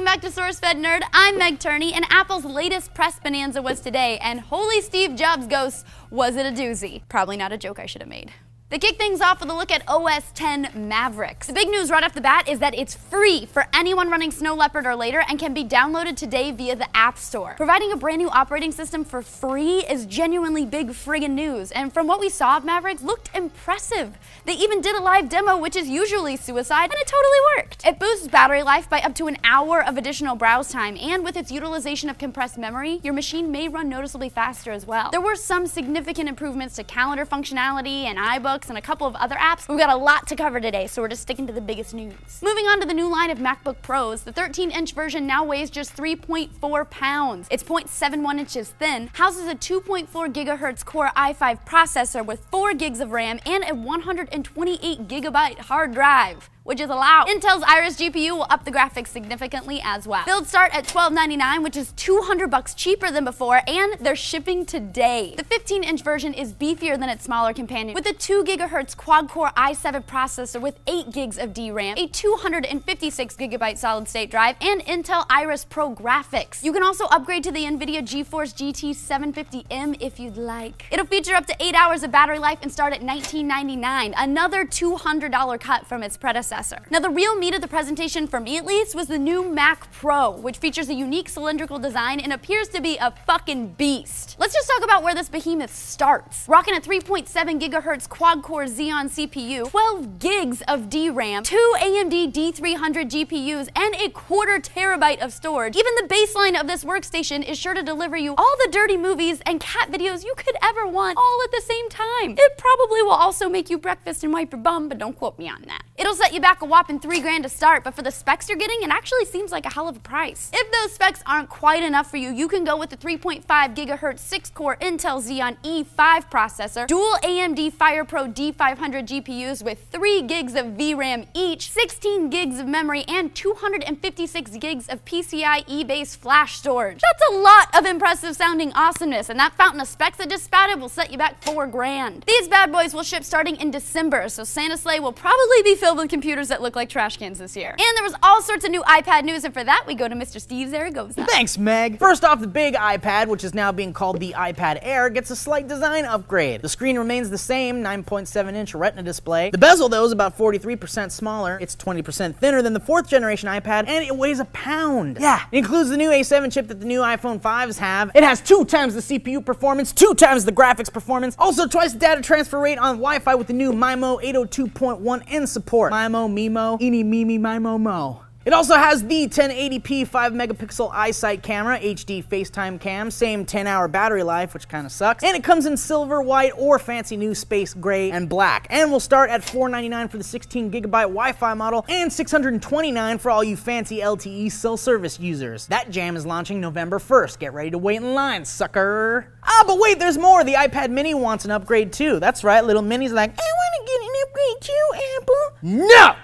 welcome back to SourceFed Nerd. I'm Meg Turney, and Apple's latest press bonanza was today, and holy Steve Jobs ghost, was it a doozy. Probably not a joke I should have made. They kick things off with a look at OS X Mavericks. The big news right off the bat is that it's free for anyone running Snow Leopard or later and can be downloaded today via the App Store. Providing a brand new operating system for free is genuinely big friggin' news, and from what we saw of Mavericks, looked impressive. They even did a live demo, which is usually suicide, and it totally worked. It boosts battery life by up to an hour of additional browse time, and with its utilization of compressed memory, your machine may run noticeably faster as well. There were some significant improvements to calendar functionality and iBooks and a couple of other apps. We've got a lot to cover today, so we're just sticking to the biggest news. Moving on to the new line of MacBook Pros, the 13-inch version now weighs just 3.4 pounds. It's 0.71 inches thin, houses a 2.4 gigahertz Core i5 processor with 4 gigs of RAM and a 128 gigabyte hard drive, which is allowed. Intel's Iris GPU will up the graphics significantly as well. Builds start at $12.99, which is $200 cheaper than before, and they're shipping today. The 15-inch version is beefier than its smaller companion, with a 2 gigahertz quad-core i7 processor with 8 gigs of DRAM, a 256 gigabyte solid-state drive, and Intel Iris Pro graphics. You can also upgrade to the NVIDIA GeForce GT 750M if you'd like. It'll feature up to 8 hours of battery life and start at $19.99, another $200 cut from its predecessor. Now, the real meat of the presentation, for me at least, was the new Mac Pro, which features a unique cylindrical design and appears to be a fucking beast. Let's just talk about where this behemoth starts. Rocking a 3.7 gigahertz quad-core Xeon CPU, 12 gigs of DRAM, 2 AMD D300 GPUs, and a 1/4 terabyte of storage. Even the baseline of this workstation is sure to deliver you all the dirty movies and cat videos you could ever want, all at the same time. It probably will also make you breakfast and wipe your bum, but don't quote me on that. It'll set you back a whopping $3 grand to start, but for the specs you're getting, it actually seems like a hell of a price. If those specs aren't quite enough for you, you can go with the 3.5 gigahertz 6-core Intel Xeon E5 processor, dual AMD FirePro D500 GPUs with 3 gigs of VRAM each, 16 gigs of memory, and 256 gigs of PCIe-based flash storage. That's a lot of impressive sounding awesomeness, and that fountain of specs I just spouted will set you back $4 grand. These bad boys will ship starting in December, so Santa's sleigh will probably be filled with computers that look like trash cans this year. And there was all sorts of new iPad news, and for that we go to Mr. Steve Zaragoza. Thanks, Meg. First off, the big iPad, which is now being called the iPad Air, gets a slight design upgrade. The screen remains the same, 9.7-inch Retina display. The bezel, though, is about 43% smaller. It's 20% thinner than the 4th generation iPad, and it weighs a pound. Yeah, it includes the new A7 chip that the new iPhone 5s have. It has 2 times the CPU performance, 2 times the graphics performance, also twice the data transfer rate on Wi-Fi with the new MIMO 802.1n support. MIMO, MIMO, eeny, meeny, MIMO, mo. It also has the 1080p 5-megapixel iSight camera, HD FaceTime cam, same 10-hour battery life, which kind of sucks, and it comes in silver, white, or fancy new space gray and black, and will start at $499 for the 16-gigabyte Wi-Fi model and $629 for all you fancy LTE cell service users. That jam is launching November 1st. Get ready to wait in line, sucker. Ah, but wait, there's more. The iPad mini wants an upgrade too. That's right, little mini's like, I want to get an upgrade too, Apple. No!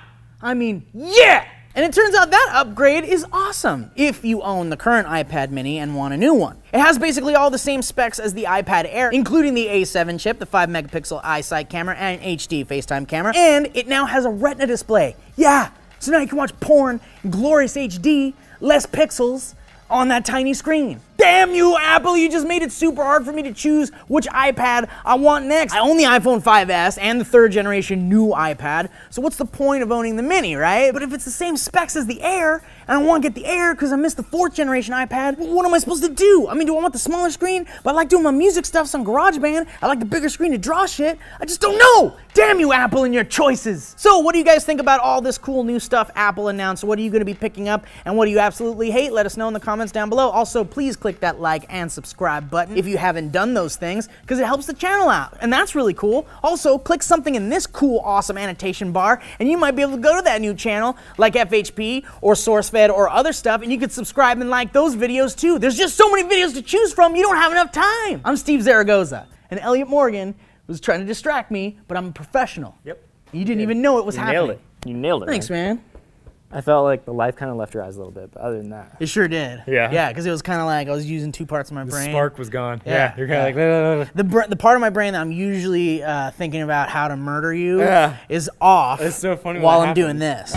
I mean, yeah! And it turns out that upgrade is awesome if you own the current iPad mini and want a new one. It has basically all the same specs as the iPad Air, including the A7 chip, the 5-megapixel iSight camera, and HD FaceTime camera, and it now has a Retina display. Yeah, so now you can watch porn in glorious HD, less pixels, on that tiny screen. Damn you, Apple, you just made it super hard for me to choose which iPad I want next. I own the iPhone 5S and the 3rd generation new iPad, so what's the point of owning the mini, right? But if it's the same specs as the Air, and I want to get the Air because I missed the 4th generation iPad, what am I supposed to do? I mean, do I want the smaller screen? But I like doing my music stuff on GarageBand. I like the bigger screen to draw shit. I just don't know. Damn you, Apple, and your choices. So what do you guys think about all this cool new stuff Apple announced? What are you going to be picking up, and what do you absolutely hate? Let us know in the comments down below. Also, please click that like and subscribe button if you haven't done those things, because it helps the channel out, and that's really cool. Also, click something in this cool, awesome annotation bar, and you might be able to go to that new channel, like FHP or SourceFed or other stuff, and you can subscribe and like those videos too. There's just so many videos to choose from, you don't have enough time. I'm Steve Zaragoza, and Elliot Morgan was trying to distract me, but I'm a professional. Yep. You didn't even know it was happening. Nailed it. You nailed it. Thanks, man. I felt like the life kind of left your eyes a little bit, but other than that. It sure did. Yeah. Yeah, because it was kind of like I was using 2 parts of my brain. The spark was gone. Yeah. You're kind of like, the part of my brain that I'm usually thinking about how to murder you Yeah. is off It's so funny while when I'm that doing this.